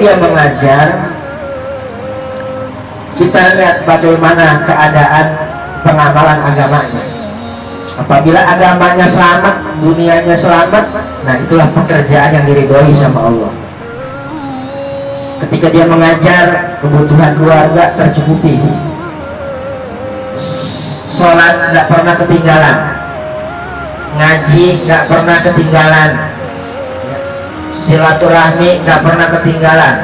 dia mengajar, kita lihat bagaimana keadaan pengamalan agamanya. Apabila agamanya selamat, dunianya selamat, nah itulah pekerjaan yang diridhoi sama Allah. Ketika dia mengajar, kebutuhan keluarga tercukupi, sholat nggak pernah ketinggalan, ngaji nggak pernah ketinggalan, silaturahmi nggak pernah ketinggalan.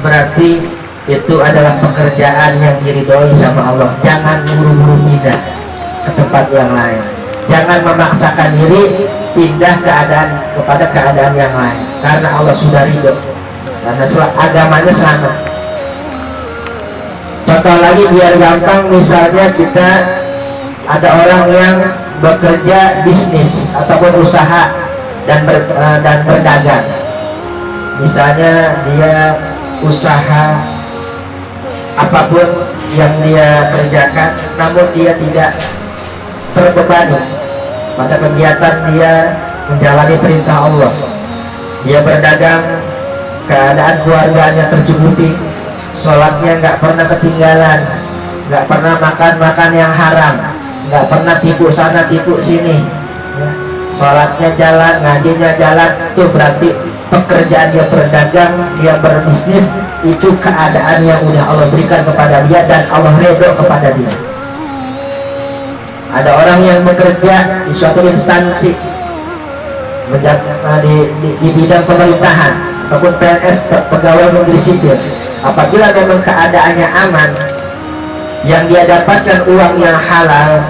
Berarti itu adalah pekerjaan yang diridhoi sama Allah. Jangan buru-buru pindah ke tempat yang lain, jangan memaksakan diri pindah kepada keadaan yang lain, karena Allah sudah ridho, karena agamanya sama. Contoh lagi biar gampang, misalnya kita ada orang yang bekerja bisnis ataupun usaha dan berdagang. Misalnya dia usaha apapun yang dia kerjakan, namun dia tidak terbebani pada kegiatan dia menjalani perintah Allah. Dia berdagang, keadaan keluarganya tercukupi, sholatnya nggak pernah ketinggalan, nggak pernah makan yang haram, nggak pernah tipu sana tipu sini, ya. Sholatnya jalan, ngajinya jalan. Itu berarti pekerjaan dia berdagang, dia berbisnis, itu keadaan yang udah Allah berikan kepada dia dan Allah ridho kepada dia. Ada orang yang bekerja di suatu instansi di bidang pemerintahan ataupun PNS, pegawai negeri sipil. Apabila memang keadaannya aman, yang dia dapatkan uang yang halal,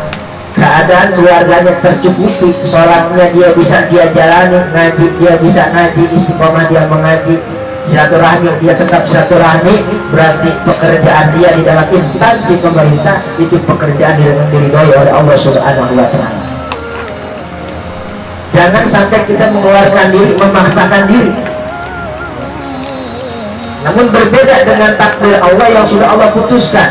keadaan keluarganya tercukupi, sholatnya dia bisa dia jalani, ngaji dia bisa ngaji, istiqomah dia mengaji, silaturahmi dia tetap silaturahmi, berarti pekerjaan dia di dalam instansi pemerintah itu pekerjaan yang diridhoi oleh Allah Subhanahu wa Ta'ala. Jangan sampai kita mengeluarkan diri, memaksakan diri. Namun berbeda dengan takdir Allah yang sudah Allah putuskan.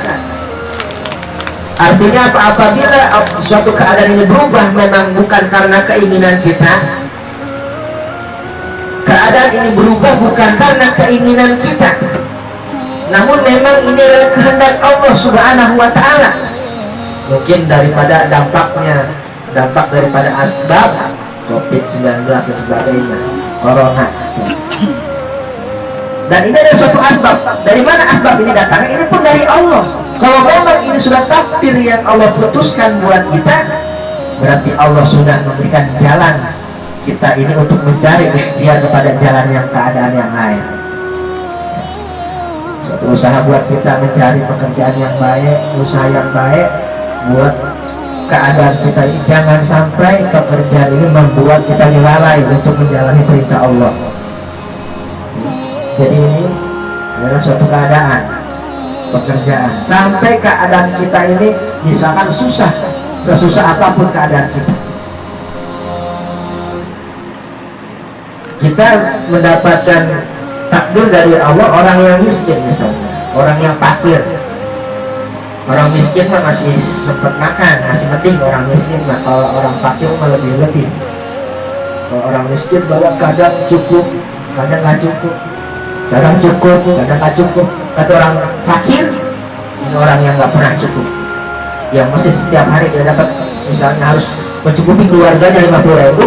Artinya apa? Apabila suatu keadaan ini berubah, memang bukan karena keinginan kita. Keadaan ini berubah bukan karena keinginan kita, namun memang ini adalah kehendak Allah Subhanahu wa Ta'ala. Mungkin daripada dampak daripada asbab COVID-19 dan sebagainya, corona. Dan ini adalah suatu asbab. Dari mana asbab ini datangnya? Ini pun dari Allah. Kalau memang ini sudah takdir yang Allah putuskan buat kita, berarti Allah sudah memberikan jalan kita ini untuk mencari ikhtiar kepada jalan yang keadaan yang lain. Suatu usaha buat kita mencari pekerjaan yang baik, usaha yang baik buat keadaan kita ini. Jangan sampai pekerjaan ini membuat kita lalai untuk menjalani perintah Allah. Jadi ini adalah suatu keadaan pekerjaan. Sampai keadaan kita ini misalkan susah, sesusah apapun keadaan kita mendapatkan takdir dari Allah, orang yang miskin misalnya, orang yang fakir. Orang miskin mah masih sempat makan, masih penting orang miskin mah. Kalau orang fakir mah lebih-lebih. Kalau orang miskin bahwa kadang cukup, kadang nggak cukup, kadang cukup, kadang nggak cukup. Kata orang fakir, ini orang yang nggak pernah cukup, yang mesti setiap hari dia dapat, misalnya harus mencukupi keluarganya 50.000,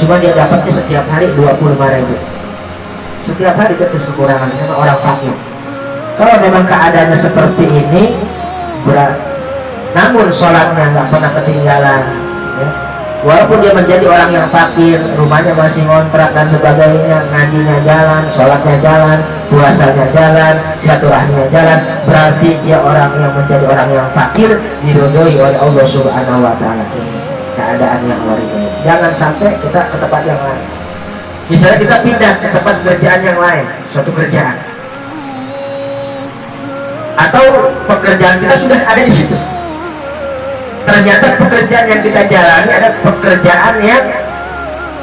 cuma dia dapatnya setiap hari 25.000. Setiap hari dia kekurangan. Memang orang fakir. Kalau memang keadaannya seperti ini, berat, namun sholatnya nggak pernah ketinggalan, ya. Walaupun dia menjadi orang yang fakir, rumahnya masih ngontrak dan sebagainya, ngajinya jalan, sholatnya jalan, puasanya jalan, silaturahminya jalan, berarti dia orang yang menjadi orang yang fakir, diridhoi oleh Allah Subhanahu wa Ta'ala. Ini keadaan yang luar biasa. Jangan sampai kita ke tempat yang lain. Misalnya kita pindah ke tempat kerjaan yang lain, suatu kerjaan, atau pekerjaan kita sudah ada di situ. Ternyata pekerjaan yang kita jalani adalah pekerjaan yang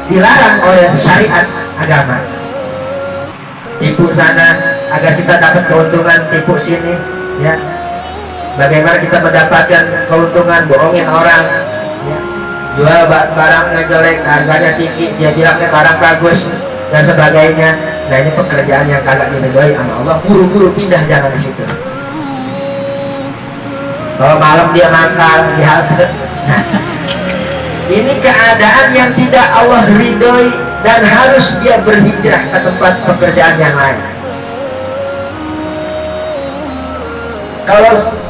dilarang oleh syariat agama. Tipu sana agar kita dapat keuntungan, tipu sini, ya. Bagaimana kita mendapatkan keuntungan? Bohongin orang, ya. Jual barangnya jelek, harganya tinggi, dia bilangnya barang bagus dan sebagainya. Nah ini pekerjaan yang kagak diridhoi sama Allah, buru-buru pindah, jangan di situ. Kalau malam dia mangkal di halte. Ini keadaan yang tidak Allah ridhoi dan harus dia berhijrah ke tempat pekerjaan yang lain.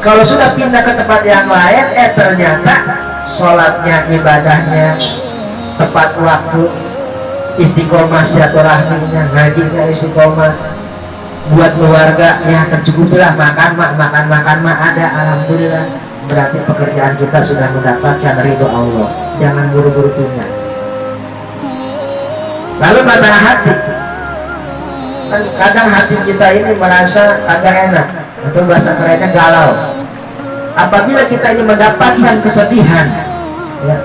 Kalau sudah pindah ke tempat yang lain, ternyata sholatnya, ibadahnya tepat waktu, istiqomah silaturahminya, ngajinya istiqomah, buat keluarga ya tercukupilah, makan mah ada, alhamdulillah. Berarti pekerjaan kita sudah mendapatkan ridho Allah. Jangan buru-buru pindah. Lalu masalah hati, kan kadang hati kita ini merasa kagak enak, atau bahasa kerennya galau. Apabila kita ini mendapatkan kesedihan, ya,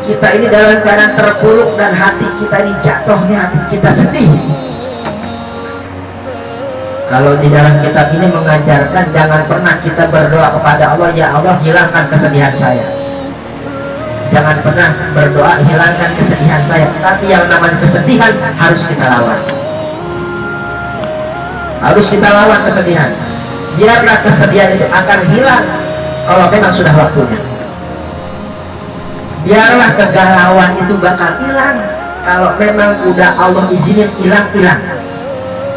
kita ini dalam keadaan terpuruk dan hati kita ini jatuhnya, hati kita sedih. Kalau di dalam kitab ini mengajarkan jangan pernah kita berdoa kepada Allah, ya Allah hilangkan kesedihan saya. Jangan pernah berdoa hilangkan kesedihan saya. Tapi yang namanya kesedihan harus kita lawan. Harus kita lawan kesedihan. Biarlah kesedihan itu akan hilang kalau memang sudah waktunya. Biarlah kegalauan itu bakal hilang kalau memang udah Allah izinin hilang.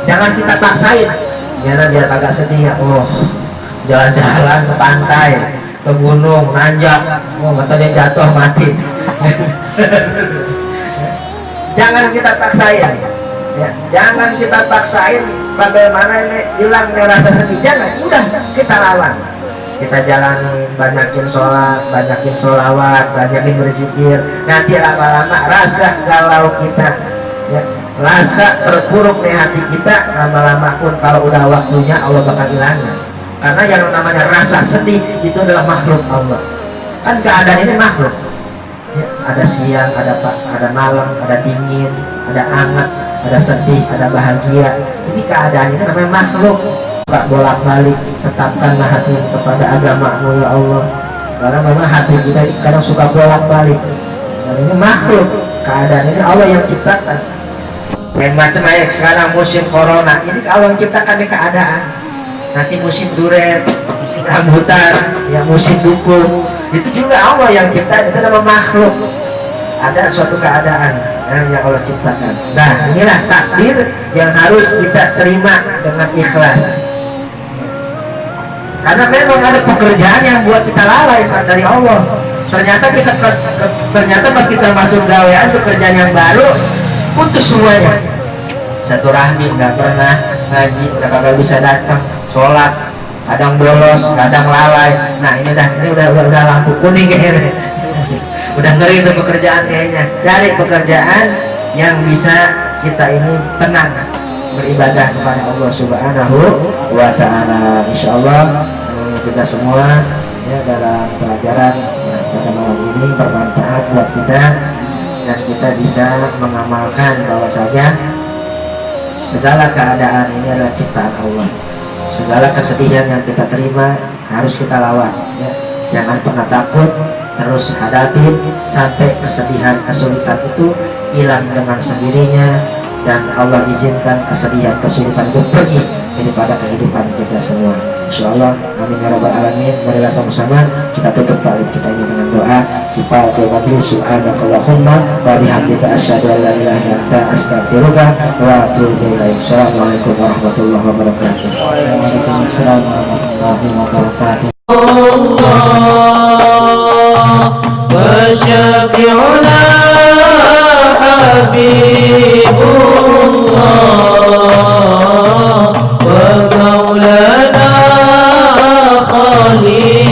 Jangan kita paksain. Biar agak sedih ya. Oh, jalan-jalan ke pantai, ke gunung, nanjak, katanya jatuh mati. Jangan kita paksain, ya. Jangan kita paksain bagaimana ini hilang rasa sedih. Jangan, udah kita lawan. Kita jalani, banyakin sholat, banyakin sholawat, banyakin berzikir. Nanti lama-lama rasa galau kita, ya, rasa terpuruk di hati kita, lama-lama pun kalau udah waktunya Allah bakal hilangkan. Karena yang namanya rasa sedih itu adalah makhluk Allah. Kan keadaan ini makhluk, ya, ada siang, ada malam, ada dingin, ada hangat, ada sedih, ada bahagia. Ini keadaan ini namanya makhluk. Pak bolak-balik, tetapkanlah hati kepada agamamu ya Allah. Karena memang hati kita kadang suka bolak-balik. Dan ini makhluk, keadaan ini Allah yang ciptakan. Macam aja sekarang musim corona, ini Allah yang ciptakan di keadaan. Nanti musim duren, rambutan, ya musim dukun, itu juga Allah yang ciptakan. Itu nama makhluk. Ada suatu keadaan yang Allah ciptakan. Nah inilah takdir yang harus kita terima dengan ikhlas. Karena memang ada pekerjaan yang buat kita lalai dari Allah. Ternyata pas kita masuk gawean pekerjaan yang baru, putus semuanya. Satu rahmi nggak pernah ngaji, udah kagak bisa datang, sholat kadang bolos, kadang lalai. Nah ini udah lampu kuning kayaknya. Udah ngeri itu pekerjaan kayaknya. Cari pekerjaan yang bisa kita ini tenang beribadah kepada Allah Subhanahu wa Ta'ala. Insyaallah kita semua ya dalam pelajaran pada malam ini bermanfaat buat kita dan kita bisa mengamalkan bahwasanya segala keadaan ini adalah ciptaan Allah. Segala kesedihan yang kita terima harus kita lawan, ya. Jangan pernah takut, terus hadapin sampai kesedihan, kesulitan itu hilang dengan sendirinya dan Allah izinkan kesedihan, kesulitan itu pergi daripada kehidupan kita semua. Insyaallah, amin ya rabbal alamin. Marilah sama-sama kita tutup ta'lim kita ini dengan doa. Kifaratul majlis, subhanakallahumma wa bihamdika asyhadu an la ilaha illa anta astaghfiruka wa atubu ilaik. Assalamualaikum warahmatullahi wabarakatuh. Waalaikumsalam warahmatullahi wabarakatuh. Allah wa syafi'una habibullah wa maulana khalilullah